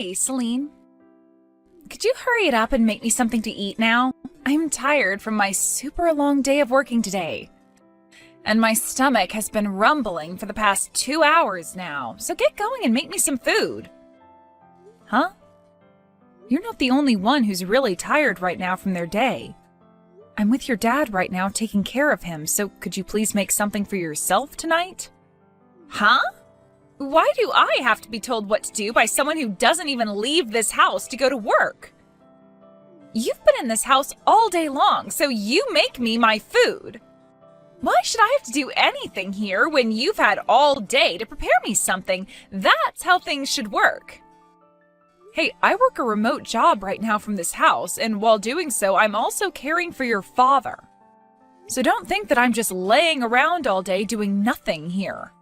Hey, Celine. Could you hurry it up and make me something to eat now? I'm tired from my super long day of working today. And my stomach has been rumbling for the past 2 hours now, so get going and make me some food. Huh? You're not the only one who's really tired right now from their day. I'm with your dad right now taking care of him, so could you please make something for yourself tonight? Huh? Why do I have to be told what to do by someone who doesn't even leave this house to go to work? You've been in this house all day long, so you make me my food. Why should I have to do anything here when you've had all day to prepare me something? That's how things should work. Hey, I work a remote job right now from this house, and while doing so, I'm also caring for your father. So don't think that I'm just laying around all day doing nothing here.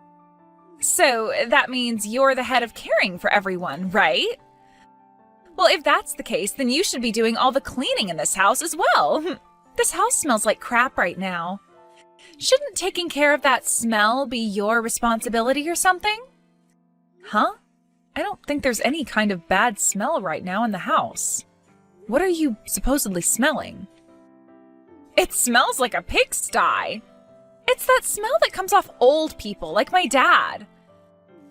So that means you're the head of caring for everyone, right? Well, if that's the case, then you should be doing all the cleaning in this house as well. This house smells like crap right now. Shouldn't taking care of that smell be your responsibility or something? Huh? I don't think there's any kind of bad smell right now in the house. What are you supposedly smelling? It smells like a pigsty. It's that smell that comes off old people, like my dad.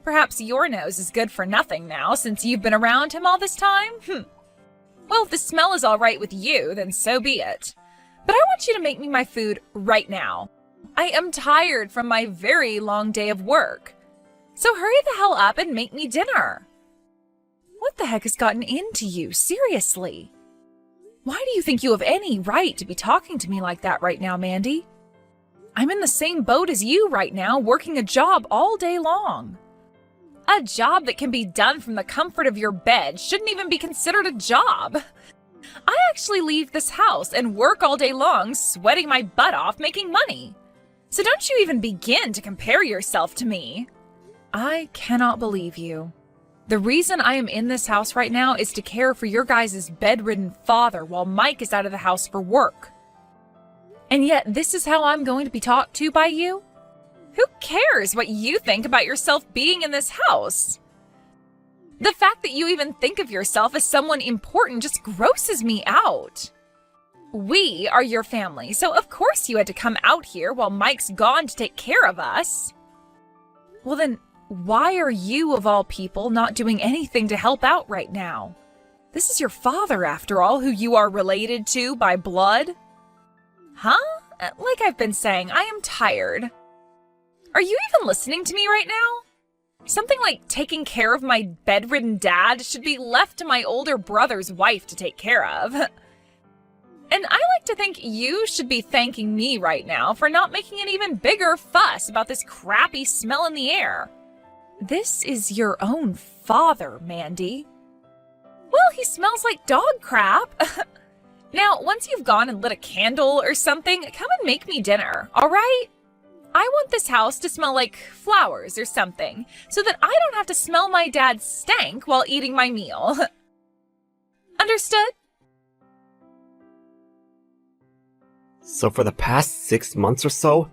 Perhaps your nose is good for nothing now, since you've been around him all this time? Well, if the smell is all right with you, then so be it. But I want you to make me my food right now. I am tired from my very long day of work. So hurry the hell up and make me dinner. What the heck has gotten into you, seriously? Why do you think you have any right to be talking to me like that right now, Mandy? I'm in the same boat as you right now, working a job all day long. A job that can be done from the comfort of your bed shouldn't even be considered a job. I actually leave this house and work all day long, sweating my butt off making money. So don't you even begin to compare yourself to me. I cannot believe you. The reason I am in this house right now is to care for your guys' bedridden father while Mike is out of the house for work. And yet this is how I'm going to be talked to by you? Who cares what you think about yourself being in this house? The fact that you even think of yourself as someone important just grosses me out. We are your family, so of course you had to come out here while Mike's gone to take care of us. Well then, why are you, of all people, not doing anything to help out right now? This is your father, after all, who you are related to by blood. Huh? Like I've been saying, I am tired. Are you even listening to me right now? Something like taking care of my bedridden dad should be left to my older brother's wife to take care of. And I like to think you should be thanking me right now for not making an even bigger fuss about this crappy smell in the air. This is your own father, Mandy. Well, he smells like dog crap. Now, once you've gone and lit a candle or something, come and make me dinner, all right? I want this house to smell like flowers or something, so that I don't have to smell my dad's stank while eating my meal. Understood? So for the past 6 months or so,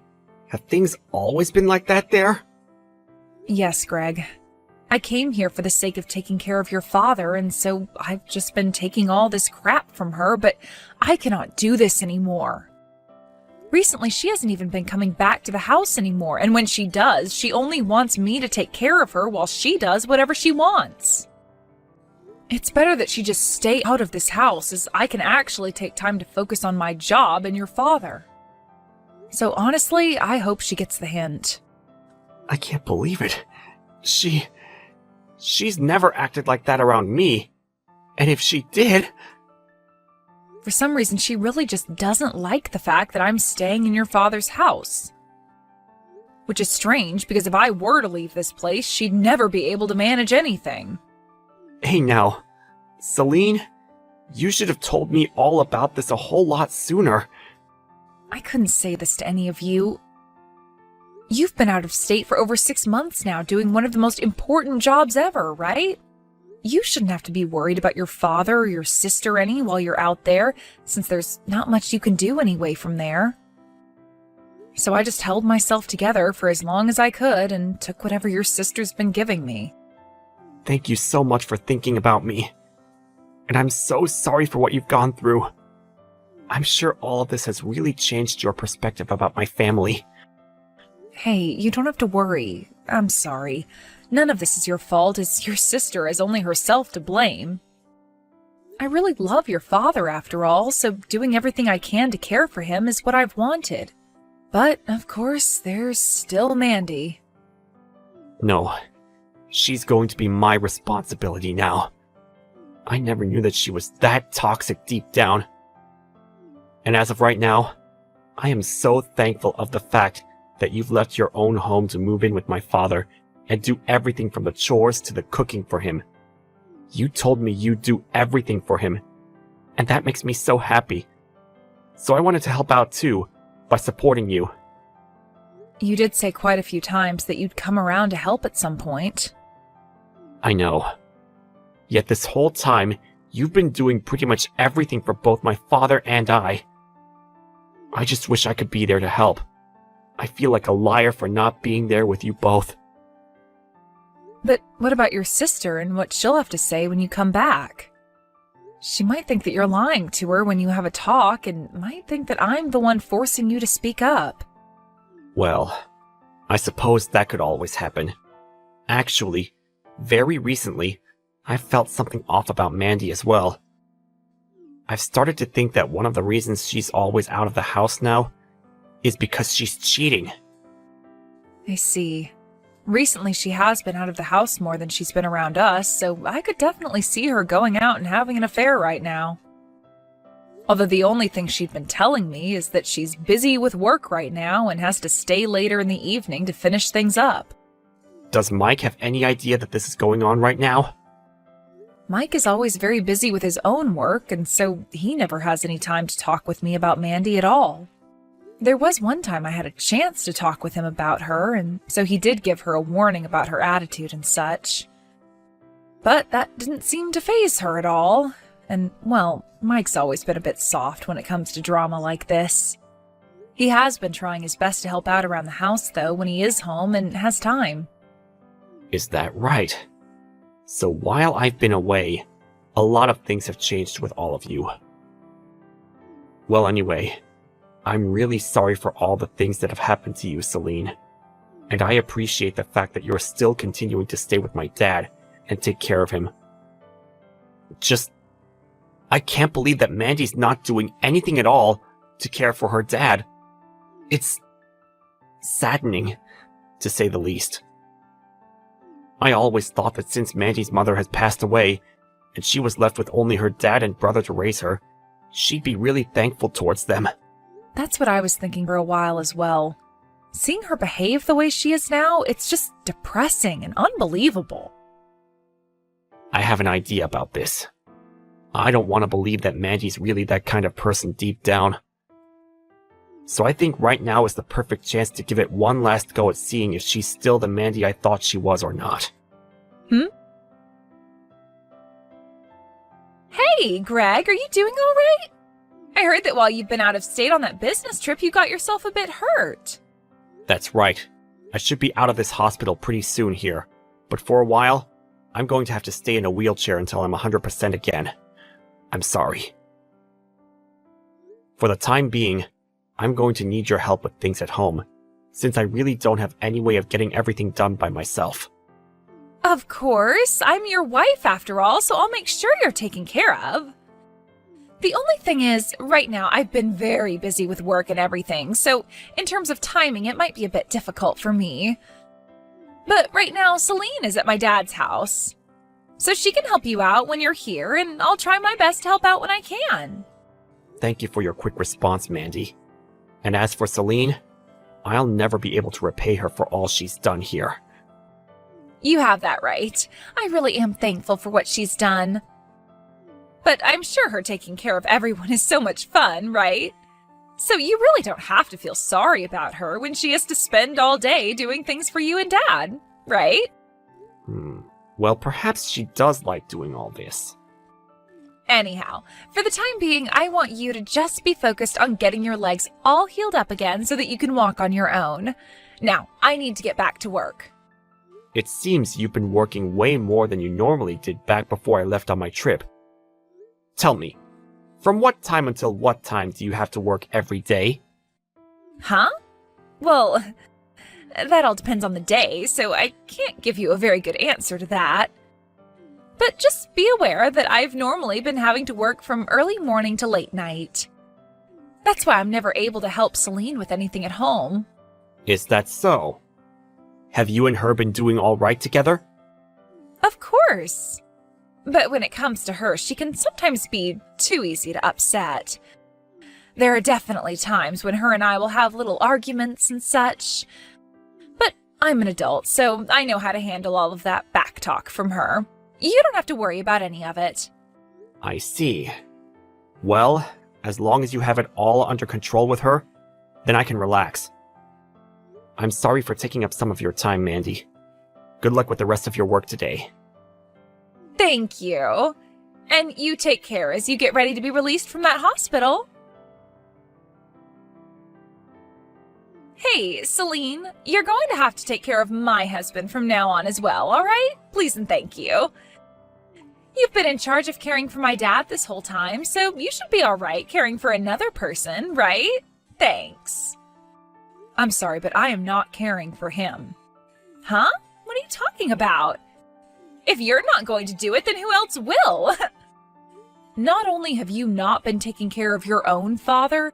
have things always been like that there? Yes, Greg. I came here for the sake of taking care of your father, and so I've just been taking all this crap from her, but I cannot do this anymore. Recently, she hasn't even been coming back to the house anymore, and when she does, she only wants me to take care of her while she does whatever she wants. It's better that she just stay out of this house, as I can actually take time to focus on my job and your father. So honestly, I hope she gets the hint. I can't believe it. She's never acted like that around me. And if she did... For some reason, she really just doesn't like the fact that I'm staying in your father's house. Which is strange, because if I were to leave this place, she'd never be able to manage anything. Hey now, Celine, you should have told me all about this a whole lot sooner. I couldn't say this to any of you. You've been out of state for over 6 months now, doing one of the most important jobs ever, right? You shouldn't have to be worried about your father or your sister any while you're out there, since there's not much you can do anyway from there. So I just held myself together for as long as I could and took whatever your sister's been giving me. Thank you so much for thinking about me. And I'm so sorry for what you've gone through. I'm sure all of this has really changed your perspective about my family. Hey, you don't have to worry. I'm sorry. None of this is your fault, as your sister is only herself to blame. I really love your father after all, so doing everything I can to care for him is what I've wanted. But, of course, there's still Mandy. No, she's going to be my responsibility now. I never knew that she was that toxic deep down. And as of right now, I am so thankful of the fact that you've left your own home to move in with my father and do everything from the chores to the cooking for him. You told me you'd do everything for him, and that makes me so happy. So I wanted to help out too, by supporting you. You did say quite a few times that you'd come around to help at some point. I know. Yet this whole time, you've been doing pretty much everything for both my father and I. I just wish I could be there to help. I feel like a liar for not being there with you both. But what about your sister and what she'll have to say when you come back? She might think that you're lying to her when you have a talk and might think that I'm the one forcing you to speak up. Well, I suppose that could always happen. Actually, very recently, I felt something off about Mandy as well. I've started to think that one of the reasons she's always out of the house now is because she's cheating. I see. Recently she has been out of the house more than she's been around us, so I could definitely see her going out and having an affair right now. Although the only thing she'd been telling me is that she's busy with work right now and has to stay later in the evening to finish things up. Does Mike have any idea that this is going on right now? Mike is always very busy with his own work, and so he never has any time to talk with me about Mandy at all. There was one time I had a chance to talk with him about her, and so he did give her a warning about her attitude and such. But that didn't seem to faze her at all, and, well, Mike's always been a bit soft when it comes to drama like this. He has been trying his best to help out around the house, though, when he is home and has time. Is that right? So while I've been away, a lot of things have changed with all of you. Well, anyway, I'm really sorry for all the things that have happened to you, Celine. And I appreciate the fact that you're still continuing to stay with my dad and take care of him. I can't believe that Mandy's not doing anything at all to care for her dad. It's saddening, to say the least. I always thought that since Mandy's mother has passed away, and she was left with only her dad and brother to raise her, she'd be really thankful towards them. That's what I was thinking for a while as well. Seeing her behave the way she is now, it's just depressing and unbelievable. I have an idea about this. I don't want to believe that Mandy's really that kind of person deep down. So I think right now is the perfect chance to give it one last go at seeing if she's still the Mandy I thought she was or not. Hey, Greg, are you doing all right? I heard that while you've been out of state on that business trip, you got yourself a bit hurt. That's right. I should be out of this hospital pretty soon here. But for a while, I'm going to have to stay in a wheelchair until I'm 100% again. I'm sorry. For the time being, I'm going to need your help with things at home, since I really don't have any way of getting everything done by myself. Of course, I'm your wife after all, so I'll make sure you're taken care of. The only thing is, right now I've been very busy with work and everything, so in terms of timing it might be a bit difficult for me. But right now Celine is at my dad's house, so she can help you out when you're here, and I'll try my best to help out when I can. Thank you for your quick response, Mandy. And as for Celine, I'll never be able to repay her for all she's done here. You have that right. I really am thankful for what she's done. But I'm sure her taking care of everyone is so much fun, right? So you really don't have to feel sorry about her when she has to spend all day doing things for you and Dad, right? Well, perhaps she does like doing all this. Anyhow, for the time being, I want you to just be focused on getting your legs all healed up again so that you can walk on your own. Now, I need to get back to work. It seems you've been working way more than you normally did back before I left on my trip. Tell me, from what time until what time do you have to work every day? Huh? Well, that all depends on the day, so I can't give you a very good answer to that. But just be aware that I've normally been having to work from early morning to late night. That's why I'm never able to help Celine with anything at home. Is that so? Have you and her been doing all right together? Of course. But when it comes to her, she can sometimes be too easy to upset. There are definitely times when her and I will have little arguments and such. But I'm an adult, so I know how to handle all of that back talk from her. You don't have to worry about any of it. I see. Well, as long as you have it all under control with her, then I can relax. I'm sorry for taking up some of your time, Mandy. Good luck with the rest of your work today. Thank you. And you take care as you get ready to be released from that hospital. Hey, Celine, you're going to have to take care of my husband from now on as well, all right? Please and thank you. You've been in charge of caring for my dad this whole time, so you should be all right caring for another person, right? Thanks. I'm sorry, but I am not caring for him. Huh? What are you talking about? If you're not going to do it, then who else will? Not only have you not been taking care of your own father,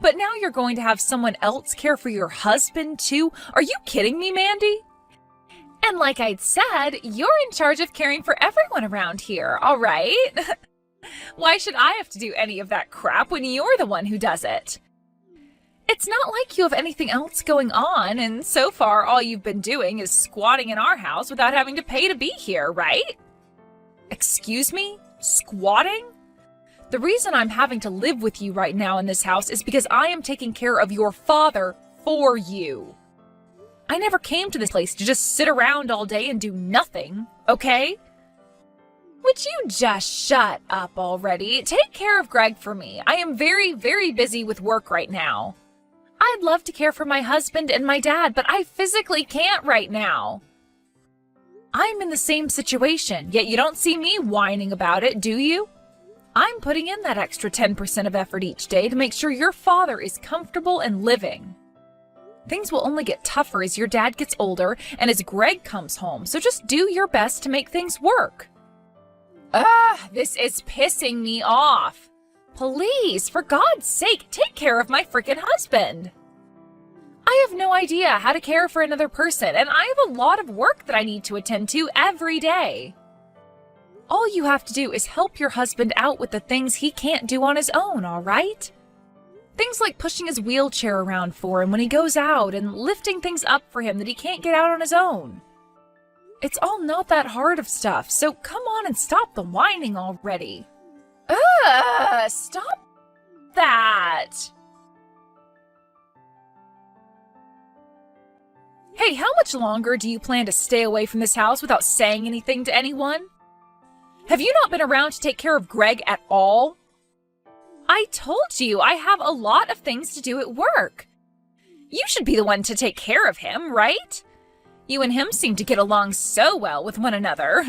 but now you're going to have someone else care for your husband too? Are you kidding me, Mandy? And like I'd said, you're in charge of caring for everyone around here, all right? Why should I have to do any of that crap when you're the one who does it? It's not like you have anything else going on, and so far all you've been doing is squatting in our house without having to pay to be here, right? Excuse me? Squatting? The reason I'm having to live with you right now in this house is because I am taking care of your father for you. I never came to this place to just sit around all day and do nothing, okay? Would you just shut up already? Take care of Greg for me. I am very, very busy with work right now. I'd love to care for my husband and my dad, but I physically can't right now. I'm in the same situation, yet you don't see me whining about it, do you? I'm putting in that extra 10% of effort each day to make sure your father is comfortable and living. Things will only get tougher as your dad gets older and as Greg comes home, so just do your best to make things work. This is pissing me off. Please, for God's sake, take care of my frickin' husband. I have no idea how to care for another person, and I have a lot of work that I need to attend to every day. All you have to do is help your husband out with the things he can't do on his own, all right? Things like pushing his wheelchair around for him when he goes out and lifting things up for him that he can't get out on his own. It's all not that hard of stuff, so come on and stop the whining already. Stop that. Hey, how much longer do you plan to stay away from this house without saying anything to anyone? Have you not been around to take care of Greg at all? I told you I have a lot of things to do at work. You should be the one to take care of him, right? You and him seem to get along so well with one another.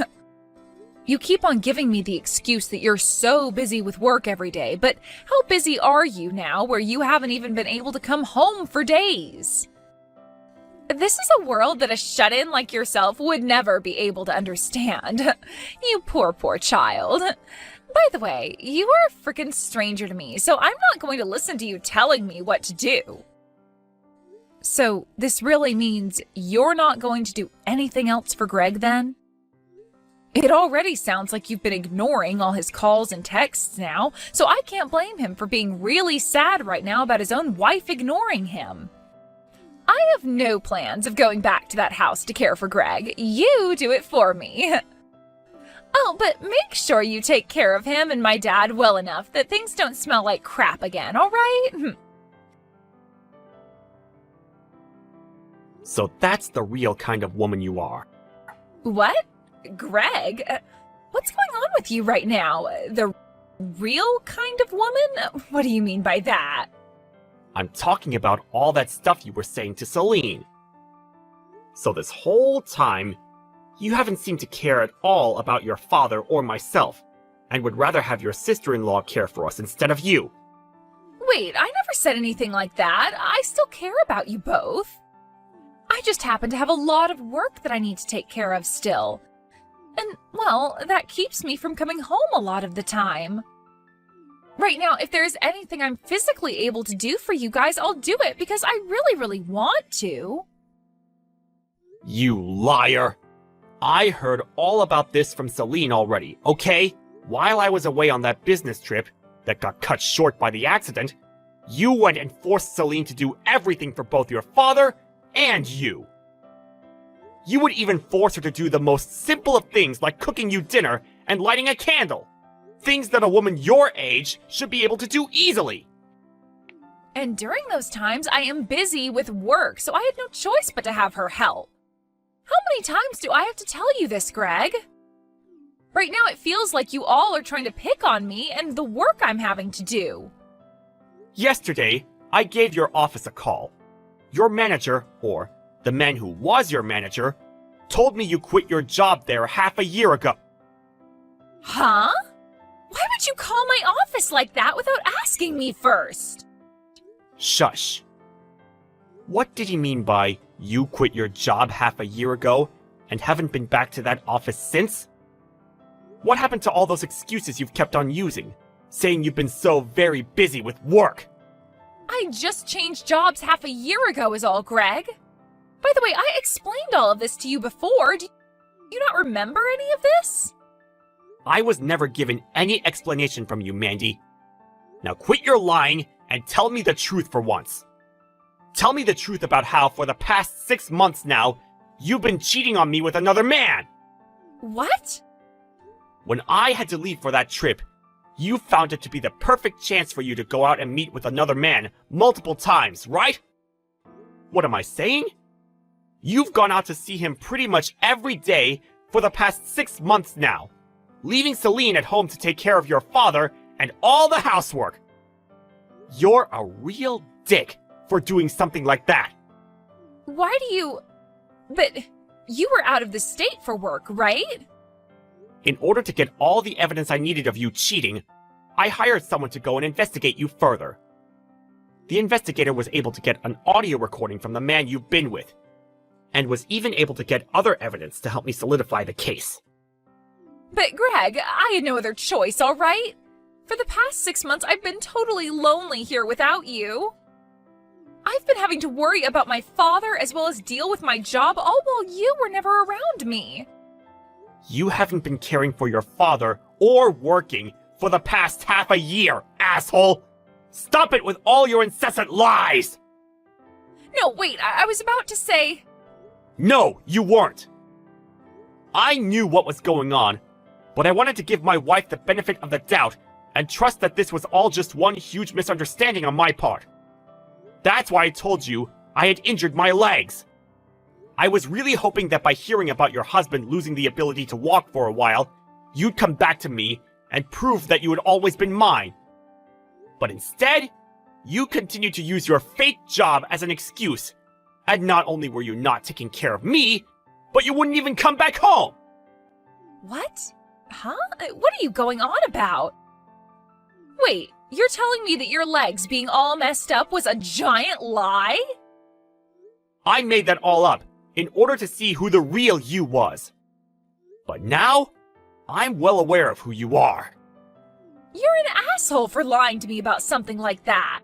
You keep on giving me the excuse that you're so busy with work every day, but how busy are you now where you haven't even been able to come home for days? This is a world that a shut-in like yourself would never be able to understand. You poor, poor child. By the way, you are a frickin' stranger to me, so I'm not going to listen to you telling me what to do. So, this really means you're not going to do anything else for Greg then? It already sounds like you've been ignoring all his calls and texts now, so I can't blame him for being really sad right now about his own wife ignoring him. I have no plans of going back to that house to care for Greg. You do it for me. Oh, but make sure you take care of him and my dad well enough that things don't smell like crap again, all right? So that's the real kind of woman you are. What? Greg? What's going on with you right now? The real kind of woman? What do you mean by that? I'm talking about all that stuff you were saying to Celine. So this whole time, you haven't seemed to care at all about your father or myself, and would rather have your sister-in-law care for us instead of you. Wait, I never said anything like that. I still care about you both. I just happen to have a lot of work that I need to take care of still. And, well, that keeps me from coming home a lot of the time. Right now, if there's anything I'm physically able to do for you guys, I'll do it because I really, really want to. You liar! I heard all about this from Celine already, okay? While I was away on that business trip that got cut short by the accident, you went and forced Celine to do everything for both your father and you. You would even force her to do the most simple of things like cooking you dinner and lighting a candle. Things that a woman your age should be able to do easily. And during those times, I am busy with work, so I had no choice but to have her help. How many times do I have to tell you this, Greg? Right now, it feels like you all are trying to pick on me and the work I'm having to do. Yesterday, I gave your office a call. Your manager, or the man who was your manager, told me you quit your job there half a year ago. Huh? Why would you call my office like that without asking me first? Shush. What did he mean by you quit your job half a year ago and haven't been back to that office since? What happened to all those excuses you've kept on using, saying you've been so very busy with work? I just changed jobs half a year ago is all, Greg. By the way, I explained all of this to you before. Do you not remember any of this? I was never given any explanation from you, Mandy. Now quit your lying and tell me the truth for once. Tell me the truth about how, for the past 6 months now, you've been cheating on me with another man. What? When I had to leave for that trip, you found it to be the perfect chance for you to go out and meet with another man multiple times, right? What am I saying? You've gone out to see him pretty much every day for the past 6 months now, leaving Celine at home to take care of your father and all the housework. You're a real dick for doing something like that. Why do you... But you were out of the state for work, right? In order to get all the evidence I needed of you cheating, I hired someone to go and investigate you further. The investigator was able to get an audio recording from the man you've been with, and was even able to get other evidence to help me solidify the case. But Greg, I had no other choice, all right? For the past 6 months, I've been totally lonely here without you. I've been having to worry about my father as well as deal with my job, all while you were never around me. You haven't been caring for your father or working for the past half a year, asshole! Stop it with all your incessant lies! No, wait, I was about to say... No, you weren't! I knew what was going on, but I wanted to give my wife the benefit of the doubt and trust that this was all just one huge misunderstanding on my part. That's why I told you I had injured my legs. I was really hoping that by hearing about your husband losing the ability to walk for a while, you'd come back to me and prove that you had always been mine. But instead, you continued to use your fake job as an excuse, and not only were you not taking care of me, but you wouldn't even come back home! What? Huh? What are you going on about? Wait, you're telling me that your legs being all messed up was a giant lie? I made that all up in order to see who the real you was. But now, I'm well aware of who you are. You're an asshole for lying to me about something like that.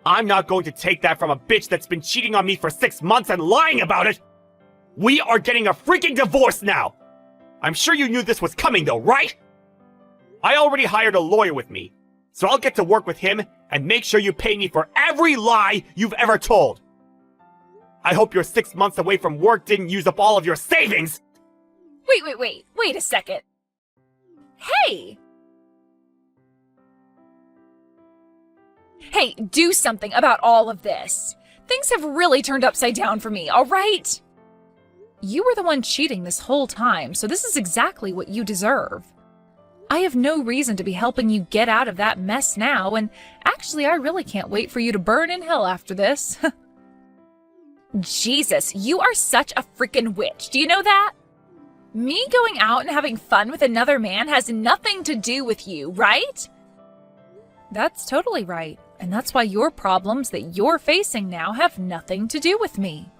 I'm not going to take that from a bitch that's been cheating on me for 6 months and lying about it! We are getting a freaking divorce now! I'm sure you knew this was coming though, right? I already hired a lawyer with me, so I'll get to work with him and make sure you pay me for every lie you've ever told. I hope your 6 months away from work didn't use up all of your savings! Wait a second. Hey! Hey, do something about all of this. Things have really turned upside down for me, all right? You were the one cheating this whole time, so this is exactly what you deserve. I have no reason to be helping you get out of that mess now, and actually I really can't wait for you to burn in hell after this. Jesus, you are such a freaking witch. Do you know that? Me going out and having fun with another man has nothing to do with you, right? That's totally right. And that's why your problems that you're facing now have nothing to do with me.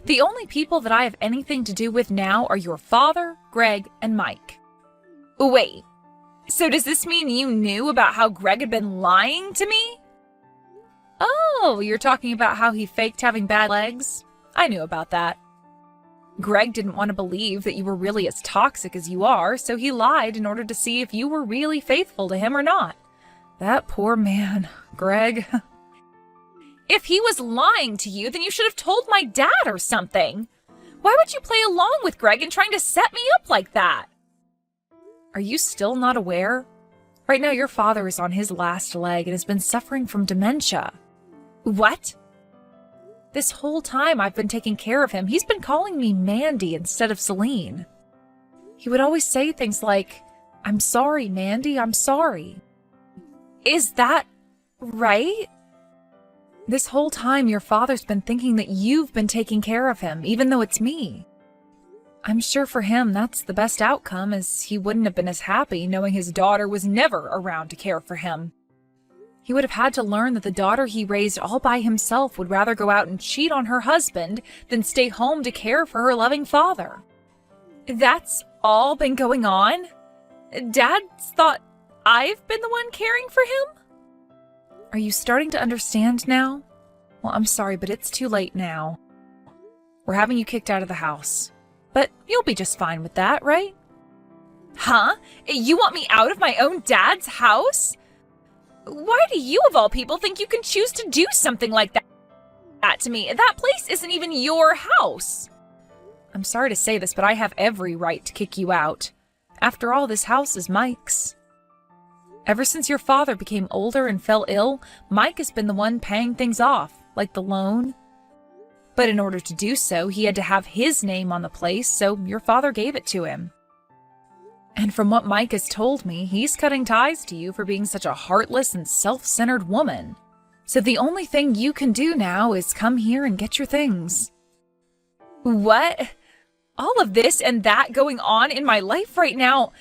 The only people that I have anything to do with now are your father, Greg, and Mike. Wait, so does this mean you knew about how Greg had been lying to me? Oh, you're talking about how he faked having bad legs? I knew about that. Greg didn't want to believe that you were really as toxic as you are, so he lied in order to see if you were really faithful to him or not. That poor man, Greg. If he was lying to you, then you should have told my dad or something. Why would you play along with Greg and trying to set me up like that? Are you still not aware? Right now, your father is on his last leg and has been suffering from dementia. What? This whole time I've been taking care of him, he's been calling me Mandy instead of Celine. He would always say things like, "I'm sorry, Mandy, I'm sorry." Is that right? This whole time your father's been thinking that you've been taking care of him, even though it's me. I'm sure for him that's the best outcome, as he wouldn't have been as happy knowing his daughter was never around to care for him. He would have had to learn that the daughter he raised all by himself would rather go out and cheat on her husband than stay home to care for her loving father. That's all been going on? Dad's thought I've been the one caring for him? Are you starting to understand now? Well, I'm sorry, but it's too late now. We're having you kicked out of the house. But you'll be just fine with that, right? Huh? You want me out of my own dad's house? Why do you, of all people, think you can choose to do something like that to me? That place isn't even your house. I'm sorry to say this, but I have every right to kick you out. After all, this house is Mike's. Ever since your father became older and fell ill, Mike has been the one paying things off, like the loan. But in order to do so, he had to have his name on the place, so your father gave it to him. And from what Mike has told me, he's cutting ties to you for being such a heartless and self-centered woman. So the only thing you can do now is come here and get your things. What? All of this and that going on in my life right now,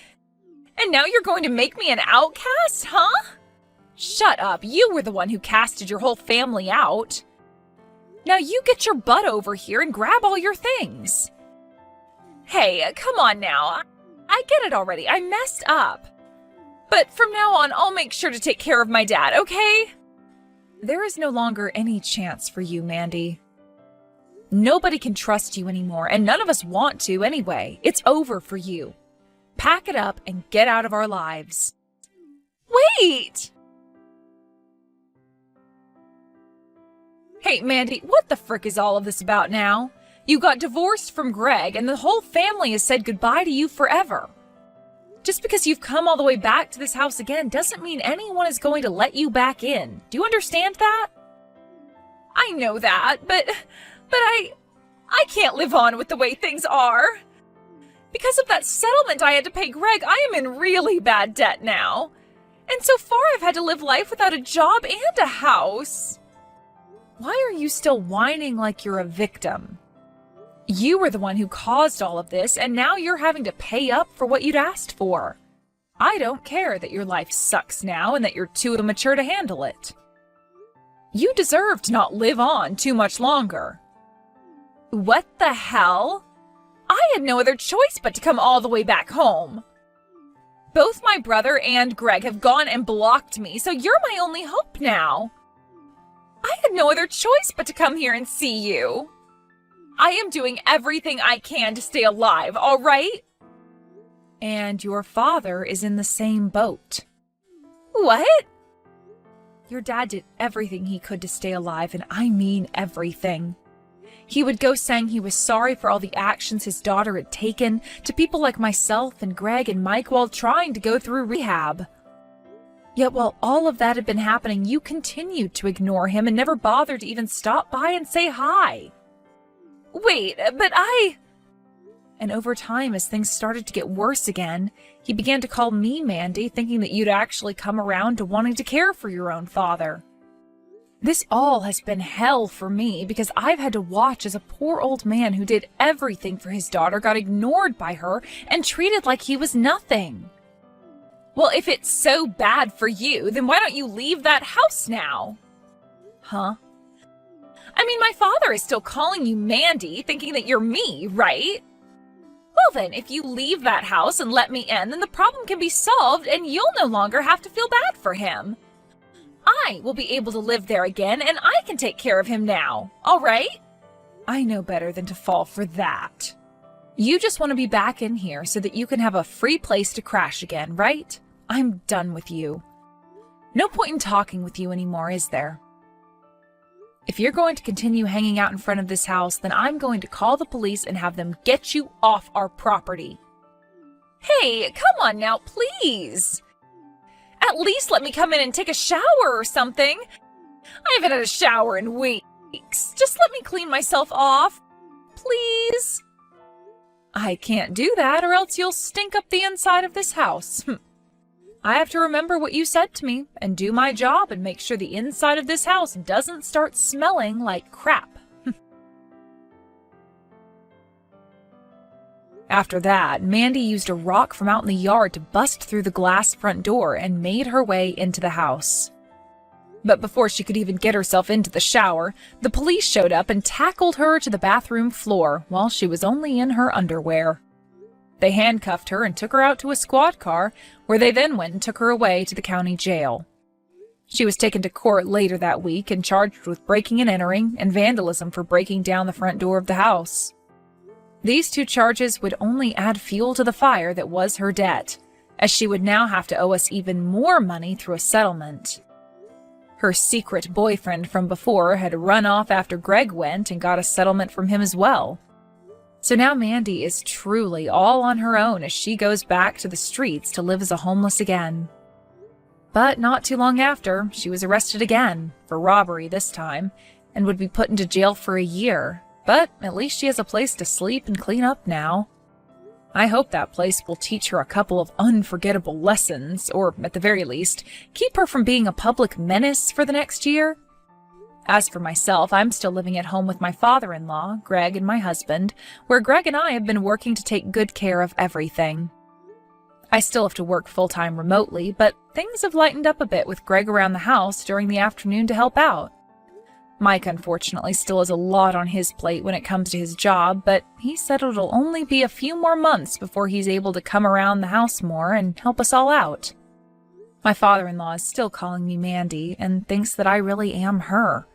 and now you're going to make me an outcast, huh? Shut up, you were the one who casted your whole family out. Now you get your butt over here and grab all your things. Hey, come on now. I get it already. I messed up. But from now on, I'll make sure to take care of my dad, okay? There is no longer any chance for you, Mandy. Nobody can trust you anymore, and none of us want to anyway. It's over for you. Pack it up and get out of our lives. Wait! Hey, Mandy, what the frick is all of this about now? You got divorced from Greg, and the whole family has said goodbye to you forever. Just because you've come all the way back to this house again doesn't mean anyone is going to let you back in. Do you understand that? I know that, but I can't live on with the way things are. Because of that settlement I had to pay Greg, I am in really bad debt now. And so far I've had to live life without a job and a house. Why are you still whining like you're a victim? You were the one who caused all of this, and now you're having to pay up for what you'd asked for. I don't care that your life sucks now and that you're too immature to handle it. You deserve to not live on too much longer. What the hell? I had no other choice but to come all the way back home. Both my brother and Greg have gone and blocked me, so you're my only hope now. I had no other choice but to come here and see you. I am doing everything I can to stay alive, all right? And your father is in the same boat. What? Your dad did everything he could to stay alive, and I mean everything. He would go saying he was sorry for all the actions his daughter had taken to people like myself and Greg and Mike while trying to go through rehab. Yet while all of that had been happening, you continued to ignore him and never bothered to even stop by and say hi. Wait, but And over time, as things started to get worse again, he began to call me Mandy, thinking that you'd actually come around to wanting to care for your own father. This all has been hell for me because I've had to watch as a poor old man who did everything for his daughter got ignored by her and treated like he was nothing. Well, if it's so bad for you, then why don't you leave that house now? Huh? I mean, my father is still calling you Mandy, thinking that you're me, right? Well then, if you leave that house and let me in, then the problem can be solved and you'll no longer have to feel bad for him. I will be able to live there again and I can take care of him now, all right? I know better than to fall for that. You just want to be back in here so that you can have a free place to crash again, right? I'm done with you. No point in talking with you anymore, is there? If you're going to continue hanging out in front of this house, then I'm going to call the police and have them get you off our property. Hey, come on now, please. At least let me come in and take a shower or something. I haven't had a shower in weeks. Just let me clean myself off, please. I can't do that or else you'll stink up the inside of this house. I have to remember what you said to me and do my job and make sure the inside of this house doesn't start smelling like crap. After that, Mandy used a rock from out in the yard to bust through the glass front door and made her way into the house. But before she could even get herself into the shower, the police showed up and tackled her to the bathroom floor while she was only in her underwear. They handcuffed her and took her out to a squad car, where they then went and took her away to the county jail. She was taken to court later that week and charged with breaking and entering and vandalism for breaking down the front door of the house. These two charges would only add fuel to the fire that was her debt, as she would now have to owe us even more money through a settlement. Her secret boyfriend from before had run off after Greg went and got a settlement from him as well. So now Mandy is truly all on her own as she goes back to the streets to live as a homeless again. But not too long after, she was arrested again, for robbery this time, and would be put into jail for a year. But at least she has a place to sleep and clean up now. I hope that place will teach her a couple of unforgettable lessons, or at the very least, keep her from being a public menace for the next year. As for myself, I'm still living at home with my father-in-law, Greg, and my husband, where Greg and I have been working to take good care of everything. I still have to work full-time remotely, but things have lightened up a bit with Greg around the house during the afternoon to help out. Mike, unfortunately, still has a lot on his plate when it comes to his job, but he said it'll only be a few more months before he's able to come around the house more and help us all out. My father-in-law is still calling me Mandy and thinks that I really am her,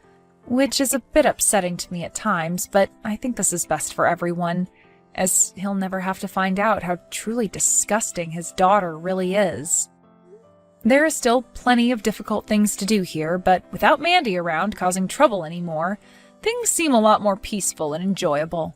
which is a bit upsetting to me at times, but I think this is best for everyone, as he'll never have to find out how truly disgusting his daughter really is. There are still plenty of difficult things to do here, but without Mandy around causing trouble anymore, things seem a lot more peaceful and enjoyable.